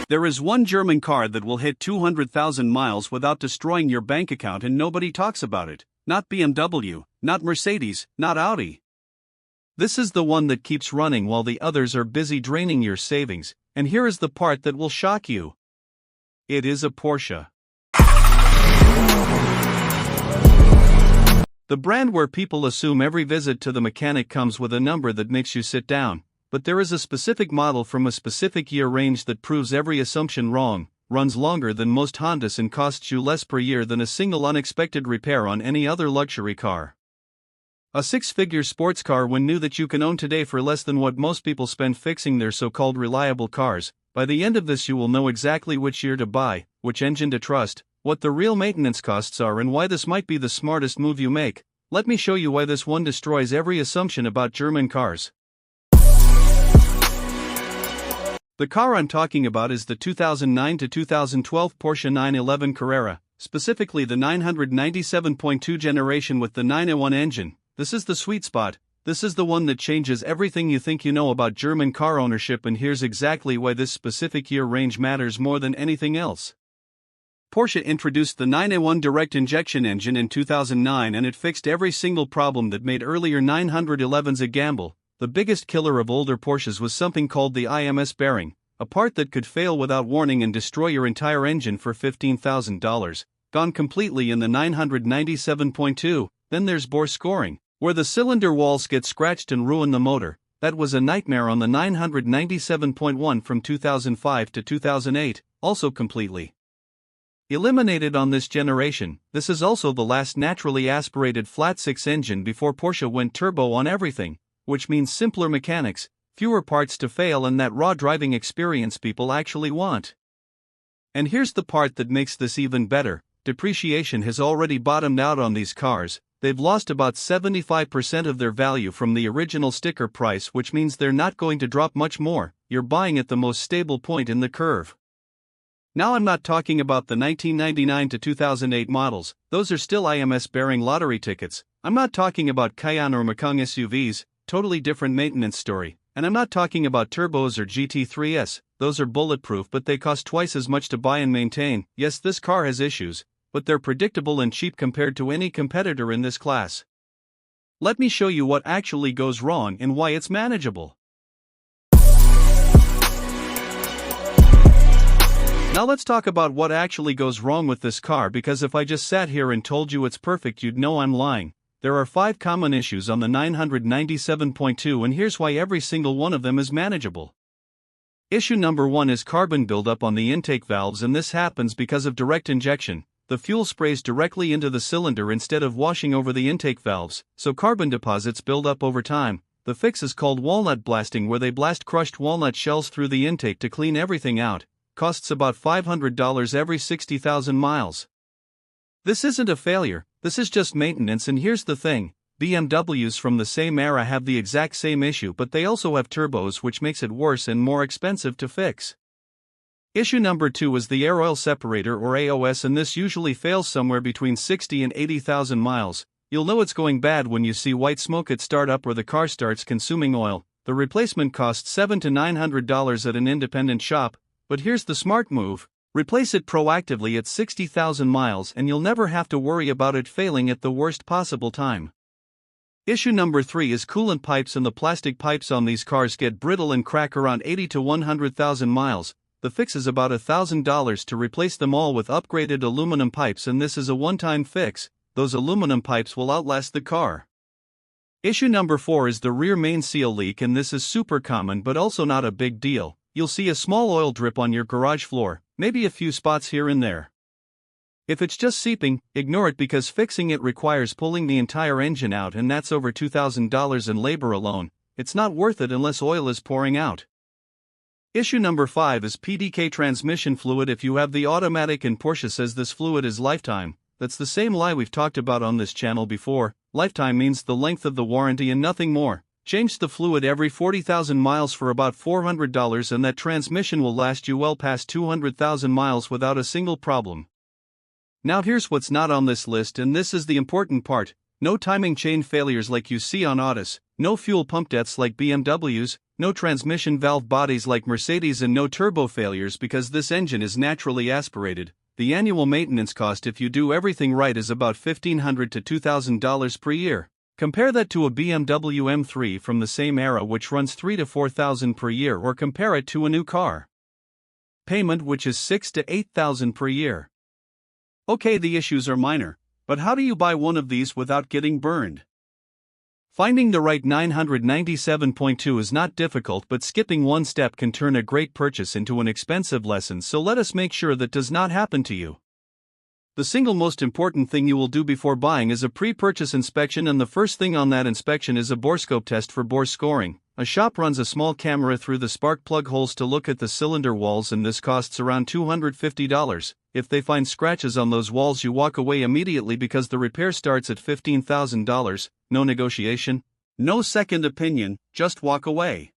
There is one German car that will hit 200,000 miles without destroying your bank account and nobody talks about it. Not BMW, not Mercedes, not Audi. This is the one that keeps running while the others are busy draining your savings, and here is the part that will shock you. It is a Porsche. The brand where people assume every visit to the mechanic comes with a number that makes you sit down, but there is a specific model from a specific year range that proves every assumption wrong, runs longer than most Hondas and costs you less per year than a single unexpected repair on any other luxury car. A six-figure sports car when new that you can own today for less than what most people spend fixing their so-called reliable cars. By the end of this you will know exactly which year to buy, which engine to trust, what the real maintenance costs are and why this might be the smartest move you make. Let me show you why this one destroys every assumption about German cars. The car I'm talking about is the 2009 to 2012 Porsche 911 Carrera, specifically the 997.2 generation with the 901 engine. This is the sweet spot. This is the one that changes everything you think you know about German car ownership, and here's exactly why this specific year range matters more than anything else. Porsche introduced the 901 direct injection engine in 2009 and it fixed every single problem that made earlier 911s a gamble. The biggest killer of older Porsches was something called the IMS bearing, a part that could fail without warning and destroy your entire engine for $15,000, gone completely in the 997.2. Then there's bore scoring, where the cylinder walls get scratched and ruin the motor. That was a nightmare on the 997.1 from 2005 to 2008, also completely eliminated on this generation. This is also the last naturally aspirated flat-six engine before Porsche went turbo on everything, which means simpler mechanics, fewer parts to fail, and that raw driving experience people actually want. And here's the part that makes this even better: depreciation has already bottomed out on these cars. They've lost about 75% of their value from the original sticker price, which means they're not going to drop much more. You're buying at the most stable point in the curve. Now I'm not talking about the 1999 to 2008 models, those are still IMS bearing lottery tickets. I'm not talking about Cayenne or Macan SUVs, totally different maintenance story. And I'm not talking about turbos or GT3s, those are bulletproof but they cost twice as much to buy and maintain. Yes, this car has issues, but they're predictable and cheap compared to any competitor in this class. Let me show you what actually goes wrong and why it's manageable. Now let's talk about what actually goes wrong with this car, because if I just sat here and told you it's perfect you'd know I'm lying. There are 5 common issues on the 997.2 and here's why every single one of them is manageable. Issue number 1 is carbon buildup on the intake valves, and this happens because of direct injection. The fuel sprays directly into the cylinder instead of washing over the intake valves, so carbon deposits build up over time. The fix is called walnut blasting, where they blast crushed walnut shells through the intake to clean everything out. Costs about $500 every 60,000 miles. This isn't a failure, this is just maintenance, and here's the thing: BMWs from the same era have the exact same issue, but they also have turbos, which makes it worse and more expensive to fix. Issue number 2 is the air oil separator, or AOS, and this usually fails somewhere between 60 and 80,000 miles. You'll know it's going bad when you see white smoke at startup or the car starts consuming oil. The replacement costs $700 to $900 at an independent shop, but here's the smart move: replace it proactively at 60,000 miles and you'll never have to worry about it failing at the worst possible time. Issue number 3 is coolant pipes, and the plastic pipes on these cars get brittle and crack around 80 to 100,000 miles. The fix is about $1,000 to replace them all with upgraded aluminum pipes, and this is a one-time fix. Those aluminum pipes will outlast the car. Issue number 4 is the rear main seal leak, and this is super common but also not a big deal. You'll see a small oil drip on your garage floor, maybe a few spots here and there. If it's just seeping, ignore it, because fixing it requires pulling the entire engine out, and that's over $2,000 in labor alone. It's not worth it unless oil is pouring out. Issue number 5 is PDK transmission fluid. If you have the automatic and Porsche says this fluid is lifetime, that's the same lie we've talked about on this channel before. Lifetime means the length of the warranty and nothing more. Change the fluid every 40,000 miles for about $400 and that transmission will last you well past 200,000 miles without a single problem. Now here's what's not on this list, and this is the important part: no timing chain failures like you see on Audis, no fuel pump deaths like BMWs, no transmission valve bodies like Mercedes, and no turbo failures because this engine is naturally aspirated. The annual maintenance cost if you do everything right is about $1,500 to $2,000 per year. Compare that to a BMW M3 from the same era which runs $3,000 to $4,000 per year, or compare it to a new car payment which is $6,000 to $8,000 per year. Okay, the issues are minor, but how do you buy one of these without getting burned? Finding the right 997.2 is not difficult, but skipping one step can turn a great purchase into an expensive lesson, so let us make sure that does not happen to you. The single most important thing you will do before buying is a pre-purchase inspection, and the first thing on that inspection is a borescope test for bore scoring. A shop runs a small camera through the spark plug holes to look at the cylinder walls, and this costs around $250. If they find scratches on those walls, you walk away immediately because the repair starts at $15,000, no negotiation, no second opinion, just walk away.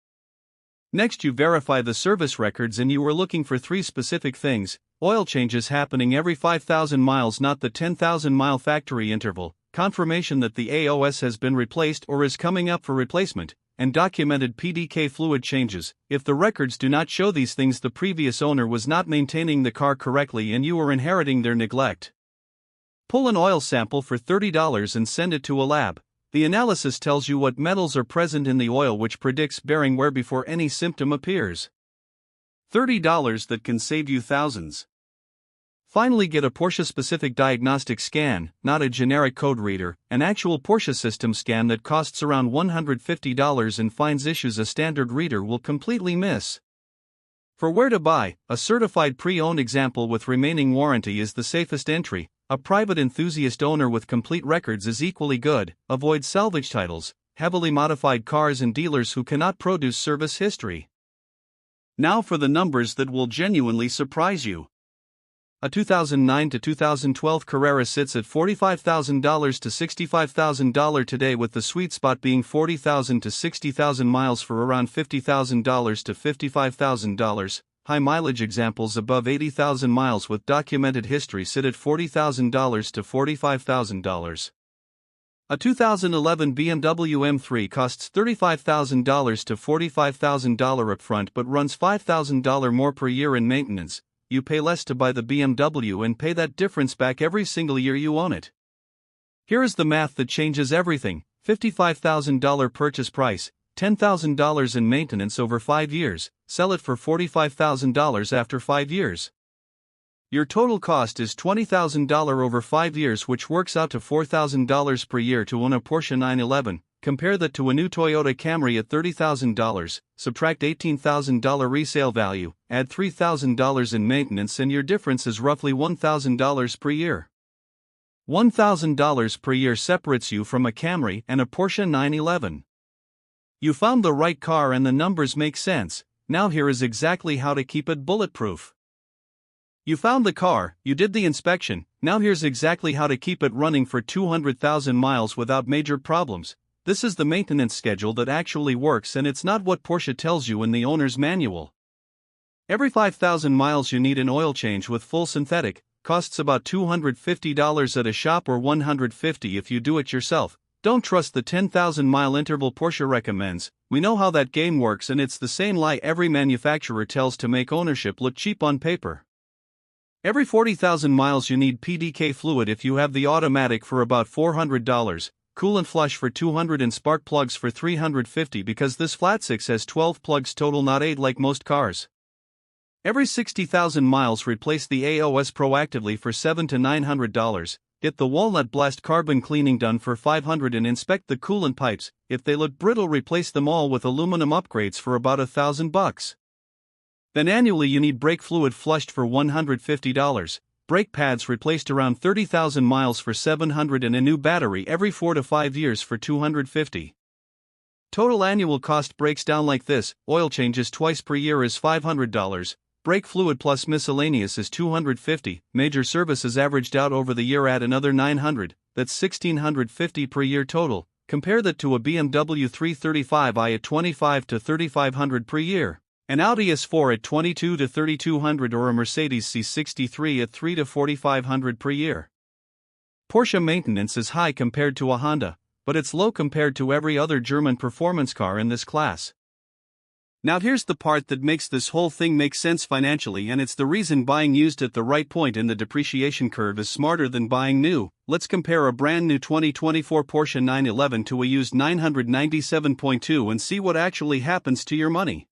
Next, you verify the service records, and you are looking for 3 specific things: oil changes happening every 5,000 miles, not the 10,000 mile factory interval, confirmation that the AOS has been replaced or is coming up for replacement, and documented PDK fluid changes. If the records do not show these things, the previous owner was not maintaining the car correctly and you are inheriting their neglect. Pull an oil sample for $30 and send it to a lab. The analysis tells you what metals are present in the oil, which predicts bearing wear before any symptom appears. $30 that can save you thousands. Finally, get a Porsche-specific diagnostic scan, not a generic code reader, an actual Porsche system scan that costs around $150 and finds issues a standard reader will completely miss. For where to buy, a certified pre-owned example with remaining warranty is the safest entry. A private enthusiast owner with complete records is equally good. Avoid salvage titles, heavily modified cars, and dealers who cannot produce service history. Now for the numbers that will genuinely surprise you. A 2009 to 2012 Carrera sits at $45,000 to $65,000 today, with the sweet spot being 40,000 to 60,000 miles for around $50,000 to $55,000. High mileage examples above 80,000 miles with documented history sit at $40,000 to $45,000. A 2011 BMW M3 costs $35,000 to $45,000 upfront but runs $5,000 more per year in maintenance. You pay less to buy the BMW and pay that difference back every single year you own it. Here is the math that changes everything: $55,000 purchase price, $10,000 in maintenance over 5 years, sell it for $45,000 after 5 years. Your total cost is $20,000 over 5 years, which works out to $4,000 per year to own a Porsche 911. Compare that to a new Toyota Camry at $30,000, subtract $18,000 resale value, add $3,000 in maintenance, and your difference is roughly $1,000 per year. $1,000 per year separates you from a Camry and a Porsche 911. You found the right car and the numbers make sense. Now here is exactly how to keep it bulletproof. You found the car, you did the inspection, now here's exactly how to keep it running for 200,000 miles without major problems. This is the maintenance schedule that actually works, and it's not what Porsche tells you in the owner's manual. Every 5,000 miles you need an oil change with full synthetic, costs about $250 at a shop or $150 if you do it yourself. Don't trust the 10,000 mile interval Porsche recommends. We know how that game works, and it's the same lie every manufacturer tells to make ownership look cheap on paper. Every 40,000 miles you need PDK fluid if you have the automatic for about $400. Coolant flush for $200 and spark plugs for $350 because this flat 6 has 12 plugs total, not 8 like most cars. Every 60,000 miles replace the AOS proactively for $700 to $900. Get the walnut blast carbon cleaning done for $500 and inspect the coolant pipes. If they look brittle, replace them all with aluminum upgrades for about $1,000. Then annually you need brake fluid flushed for $150. Brake pads replaced around 30,000 miles for $700 and a new battery every 4 to 5 years for $250. Total annual cost breaks down like this: oil changes twice per year is $500, brake fluid plus miscellaneous is $250, major services averaged out over the year add another $900, that's $1,650 per year total. Compare that to a BMW 335i at $2,500 to $3,500 per year. An Audi S4 at $2,200 to $3,200 or a Mercedes C63 at $3,000 to $4,500 per year. Porsche maintenance is high compared to a Honda, but it's low compared to every other German performance car in this class. Now here's the part that makes this whole thing make sense financially, and it's the reason buying used at the right point in the depreciation curve is smarter than buying new. Let's compare a brand new 2024 Porsche 911 to a used 997.2 and see what actually happens to your money.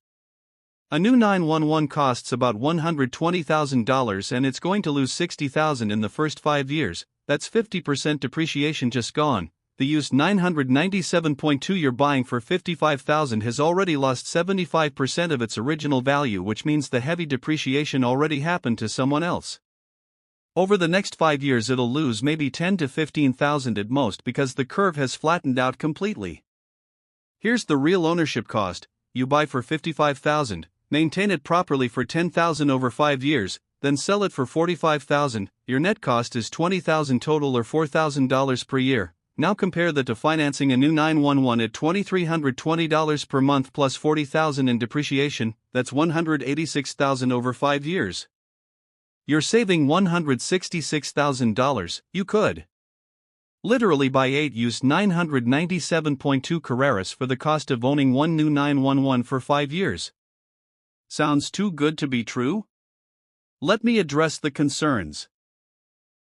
A new 911 costs about $120,000 and it's going to lose $60,000 in the first 5 years. That's 50% depreciation just gone. The used 997.2 you're buying for $55,000 has already lost 75% of its original value, which means the heavy depreciation already happened to someone else. Over the next 5 years it'll lose maybe $10,000 to $15,000 at most because the curve has flattened out completely. Here's the real ownership cost: you buy for $55,000, maintain it properly for $10,000 over 5 years, then sell it for $45,000, your net cost is $20,000 total or $4,000 per year. Now compare that to financing a new 911 at $2,320 per month plus $40,000 in depreciation, that's $186,000 over 5 years. You're saving $166,000. You could literally buy 8 used 997.2 Carreras for the cost of owning one new 911 for 5 years. Sounds too good to be true? Let me address the concerns.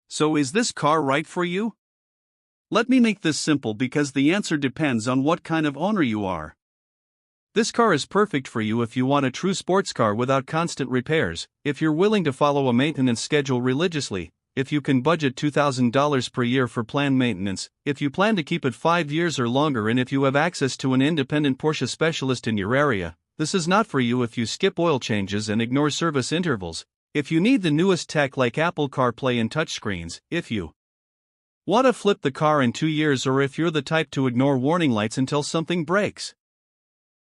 So is this car right for you? Let me make this simple because the answer depends on what kind of owner you are. This car is perfect for you if you want a true sports car without constant repairs, if you're willing to follow a maintenance schedule religiously, if you can budget $2,000 per year for planned maintenance, if you plan to keep it 5 years or longer, and if you have access to an independent Porsche specialist in your area. This is not for you if you skip oil changes and ignore service intervals, if you need the newest tech like Apple CarPlay and touchscreens, if you want to flip the car in 2 years, or if you're the type to ignore warning lights until something breaks.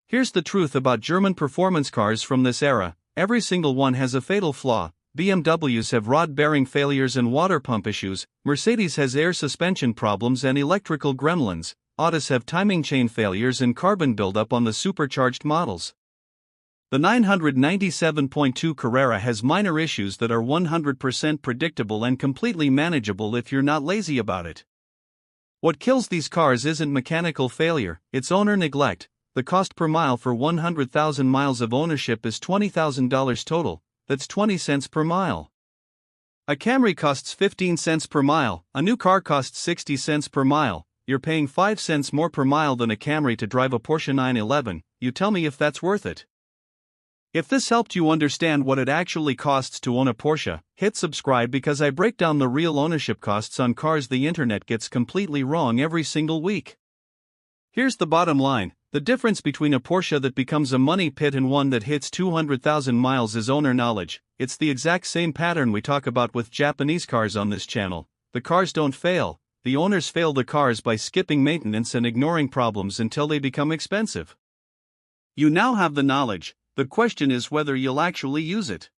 Here's the truth about German performance cars from this era: every single one has a fatal flaw. BMWs have rod bearing failures and water pump issues, Mercedes has air suspension problems and electrical gremlins, Audis have timing chain failures and carbon buildup on the supercharged models. The 997.2 Carrera has minor issues that are 100% predictable and completely manageable if you're not lazy about it. What kills these cars isn't mechanical failure, it's owner neglect. The cost per mile for 100,000 miles of ownership is $20,000 total, that's 20 cents per mile. A Camry costs 15 cents per mile, a new car costs 60 cents per mile, you're paying 5 cents more per mile than a Camry to drive a Porsche 911, you tell me if that's worth it. If this helped you understand what it actually costs to own a Porsche, hit subscribe because I break down the real ownership costs on cars the internet gets completely wrong every single week. Here's the bottom line: the difference between a Porsche that becomes a money pit and one that hits 200,000 miles is owner knowledge. It's the exact same pattern we talk about with Japanese cars on this channel. The cars don't fail, the owners fail the cars by skipping maintenance and ignoring problems until they become expensive. You now have the knowledge. The question is whether you'll actually use it.